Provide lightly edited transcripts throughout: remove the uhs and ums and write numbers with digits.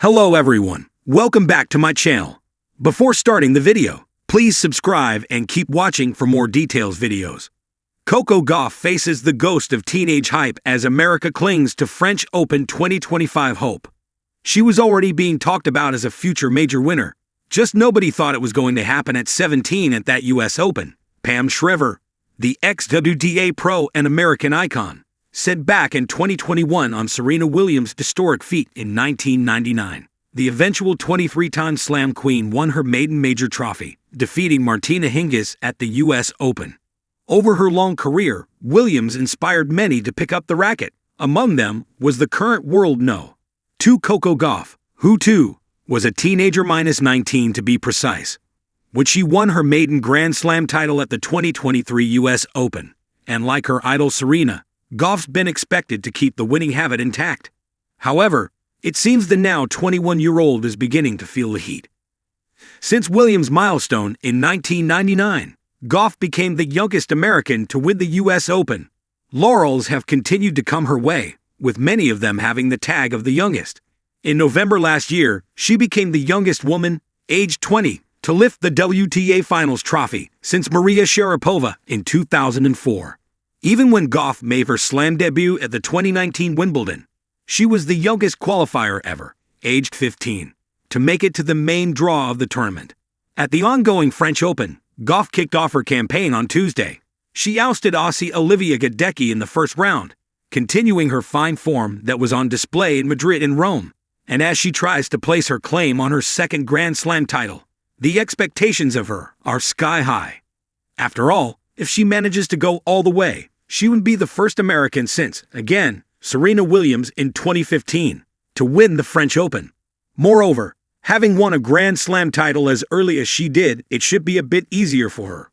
Hello everyone, welcome back to my channel. Before starting the video, please subscribe and keep watching for more details videos. Coco Gauff faces the ghost of teenage hype as America clings to French Open 2025 hope. She was already being talked about as a future major winner, just nobody thought it was going to happen at 17 at that US Open. Pam Shriver, the ex-WTA pro and American icon, said back in 2021 on Serena Williams' historic feat in 1999. The eventual 23-time Slam Queen won her maiden major trophy, defeating Martina Hingis at the US Open. Over her long career, Williams inspired many to pick up the racket. Among them was the current world No. 2 Coco Gauff, who too was a teenager -19 to be precise, when she won her maiden Grand Slam title at the 2023 US Open. And like her idol Serena, Gauff's been expected to keep the winning habit intact. However, it seems the now 21-year-old is beginning to feel the heat. Since Williams' milestone in 1999, Gauff became the youngest American to win the US Open. Laurels have continued to come her way, with many of them having the tag of the youngest. In November last year, she became the youngest woman, aged 20, to lift the WTA Finals trophy since Maria Sharapova in 2004. Even when Gauff made her slam debut at the 2019 Wimbledon, she was the youngest qualifier ever, aged 15, to make it to the main draw of the tournament. At the ongoing French Open, Gauff kicked off her campaign on Tuesday. She ousted Aussie Olivia Gadecki in the first round, continuing her fine form that was on display in Madrid and Rome. And as she tries to place her claim on her second Grand Slam title, the expectations of her are sky high. After all, if she manages to go all the way, she would be the first American since, again, Serena Williams in 2015, to win the French Open. Moreover, having won a Grand Slam title as early as she did, it should be a bit easier for her.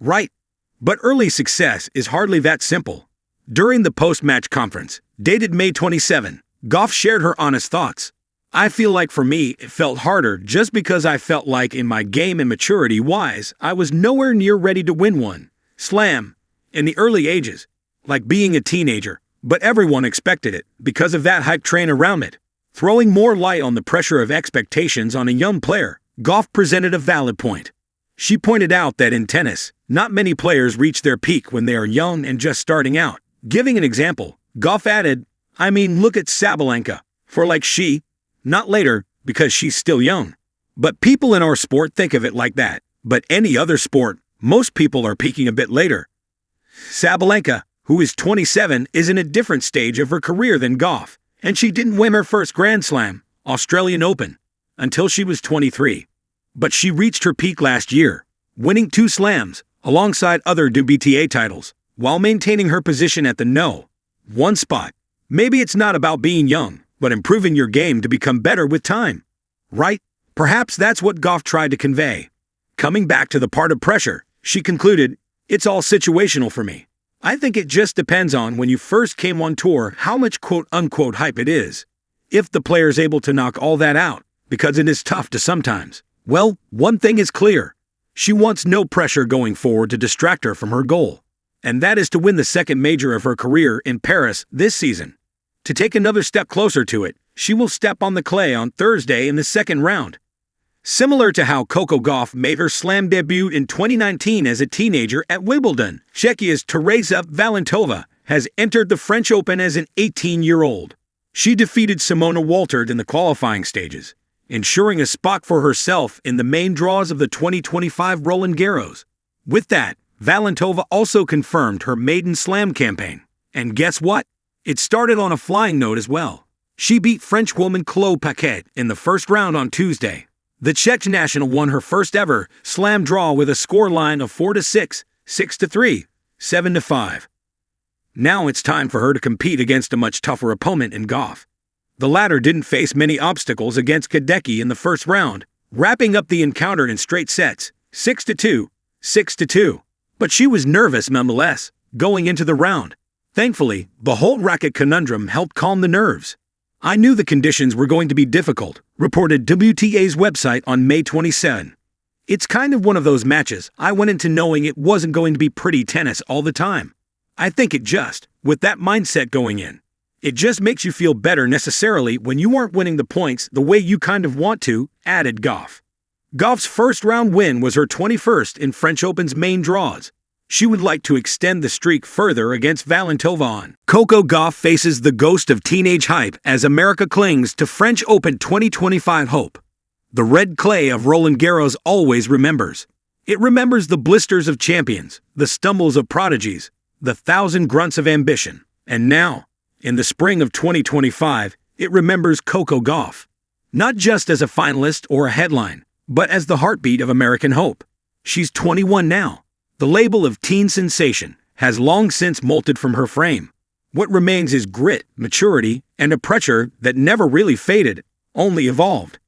Right? But early success is hardly that simple. During the post-match conference, dated May 27, Gauff shared her honest thoughts. "I feel like for me, it felt harder just because I felt like in my game and maturity-wise, I was nowhere near ready to win one Slam in the early ages, like being a teenager, but everyone expected it because of that hype train around it." Throwing more light on the pressure of expectations on a young player, Gauff presented a valid point. She pointed out that in tennis, not many players reach their peak when they are young and just starting out. Giving an example, Gauff added, "I mean, look at Sabalenka, for like she, not later, because she's still young. But people in our sport think of it like that. But any other sport, most people are peaking a bit later." Sabalenka, who is 27, is in a different stage of her career than Gauff, and she didn't win her first Grand Slam, Australian Open, until she was 23. But she reached her peak last year, winning 2 slams, alongside other WTA titles, while maintaining her position at the No. 1 spot. Maybe it's not about being young, but improving your game to become better with time. Right? Perhaps that's what Gauff tried to convey. Coming back to the part of pressure, she concluded, "It's all situational for me. I think it just depends on when you first came on tour how much quote-unquote hype it is. If the player's able to knock all that out, because it is tough to sometimes. Well, one thing is clear. She wants no pressure going forward to distract her from her goal. And that is to win the second major of her career in Paris this season. To take another step closer to it, she will step on the clay on Thursday in the second round. Similar to how Coco Gauff made her slam debut in 2019 as a teenager at Wimbledon, Czechia's Teresa Valentova has entered the French Open as an 18-year-old. She defeated Simona Waltert in the qualifying stages, ensuring a spot for herself in the main draws of the 2025 Roland Garros. With that, Valentova also confirmed her maiden slam campaign. And guess what? It started on a flying note as well. She beat Frenchwoman Chloé Paquet in the first round on Tuesday. The Czech national won her first ever slam draw with a scoreline of 4-6, 6-3, 7-5. Now it's time for her to compete against a much tougher opponent in Gauff. The latter didn't face many obstacles against Gadecki in the first round, wrapping up the encounter in straight sets, 6-2, 6-2. But she was nervous nonetheless, going into the round. Thankfully, the whole racket conundrum helped calm the nerves. "I knew the conditions were going to be difficult," reported WTA's website on May 27. "It's kind of one of those matches I went into knowing it wasn't going to be pretty tennis all the time. I think it just, with that mindset going in, It just makes you feel better necessarily when you aren't winning the points the way you kind of want to, added Gauff. Gauff's first round win was her 21st in French Open's main draws. She would like to extend the streak further against Valentovan. Coco Gauff faces the ghost of teenage hype as America clings to French Open 2025 hope. The red clay of Roland Garros always remembers. It remembers the blisters of champions, the stumbles of prodigies, the thousand grunts of ambition. And now, in the spring of 2025, it remembers Coco Gauff. Not just as a finalist or a headline, but as the heartbeat of American hope. She's 21 now. The label of teen sensation has long since molted from her frame. What remains is grit, maturity, and a pressure that never really faded, only evolved.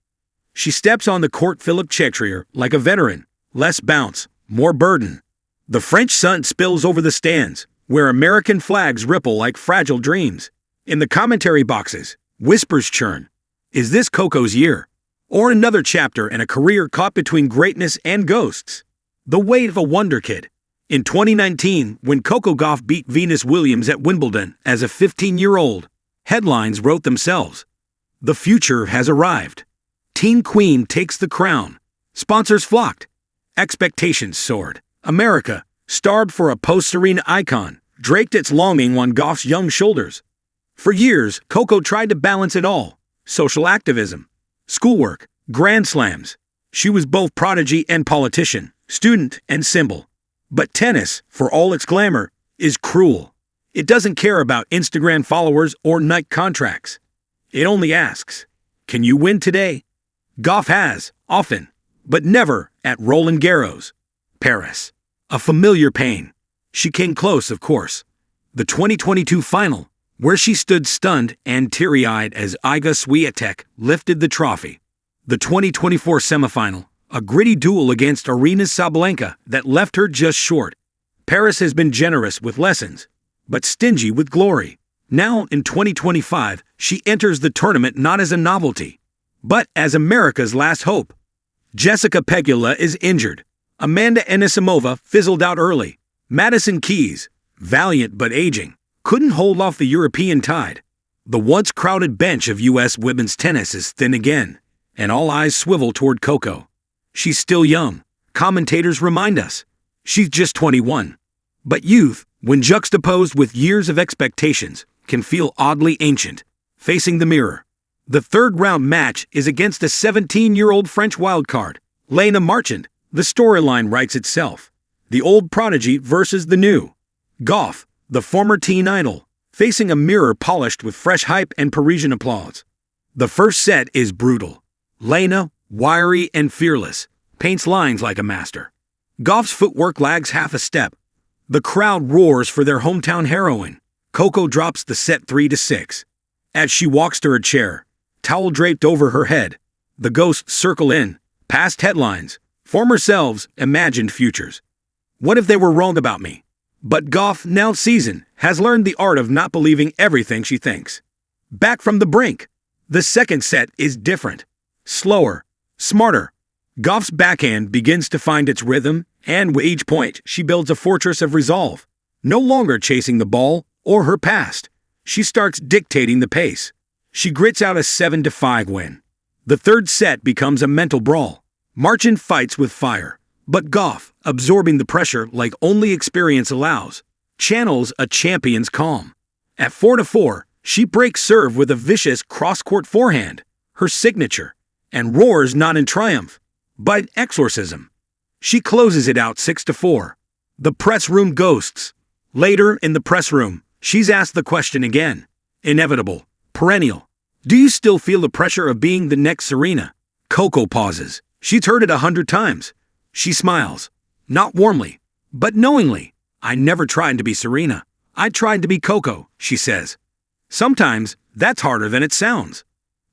She steps on the court Philippe Chatrier like a veteran, less bounce, more burden. The French sun spills over the stands, where American flags ripple like fragile dreams. In the commentary boxes, whispers churn. Is this Coco's year? Or another chapter in a career caught between greatness and ghosts? The weight of a wonder kid. In 2019, when Coco Gauff beat Venus Williams at Wimbledon as a 15-year-old, headlines wrote themselves. The future has arrived. Teen Queen takes the crown. Sponsors flocked. Expectations soared. America, starved for a post-Serena icon, draped its longing on Gauff's young shoulders. For years, Coco tried to balance it all. Social activism, schoolwork, grand slams. She was both prodigy and politician, student and symbol. But tennis, for all its glamour, is cruel. It doesn't care about Instagram followers or Nike contracts. It only asks, can you win today? Gauff has, often, but never at Roland Garros. Paris. A familiar pain. She came close, of course. The 2022 final, where she stood stunned and teary-eyed as Iga Swiatek lifted the trophy. The 2024 semifinal, a gritty duel against Aryna Sabalenka that left her just short. Paris has been generous with lessons, but stingy with glory. Now, in 2025, she enters the tournament not as a novelty, but as America's last hope. Jessica Pegula is injured. Amanda Anisimova fizzled out early. Madison Keys, valiant but aging, couldn't hold off the European tide. The once crowded bench of U.S. women's tennis is thin again, and all eyes swivel toward Coco. She's still young, commentators remind us. She's just 21. But youth, when juxtaposed with years of expectations, can feel oddly ancient. Facing the mirror. The third-round match is against a 17-year-old French wildcard, Lena Marchand. The storyline writes itself. The old prodigy versus the new. Gauff, the former teen idol, facing a mirror polished with fresh hype and Parisian applause. The first set is brutal. Lena, wiry and fearless, paints lines like a master. Gauff's footwork lags half a step. The crowd roars for their hometown heroine. Coco drops the set 3-6. As she walks to her chair, towel draped over her head, the ghosts circle in, past headlines, former selves, imagined futures. What if they were wrong about me? But Gauff, now seasoned, has learned the art of not believing everything she thinks. Back from the brink. The second set is different. Slower, smarter. Gauff's backhand begins to find its rhythm, and with each point, she builds a fortress of resolve. No longer chasing the ball or her past. She starts dictating the pace. She grits out a 7-5 win. The third set becomes a mental brawl. Marchand fights with fire, but Gauff, absorbing the pressure like only experience allows, channels a champion's calm. At 4-4, she breaks serve with a vicious cross-court forehand, her signature, and roars not in triumph, but exorcism. She closes it out 6-4. The press room ghosts. Later in the press room, she's asked the question again. Inevitable, perennial. Do you still feel the pressure of being the next Serena? Coco pauses. She's heard it 100 times. She smiles. Not warmly, but knowingly. I never tried to be Serena. I tried to be Coco, she says. Sometimes, that's harder than it sounds.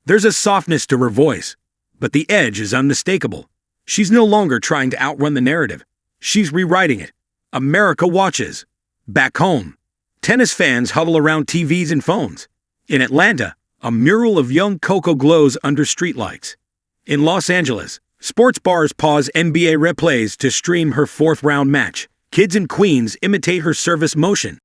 There's a softness to her voice, but the edge is unmistakable. She's no longer trying to outrun the narrative. She's rewriting it. America watches. Back home, tennis fans huddle around TVs and phones. In Atlanta, a mural of young Coco glows under streetlights. In Los Angeles, sports bars pause NBA replays to stream her fourth-round match. Kids and queens imitate her service motion.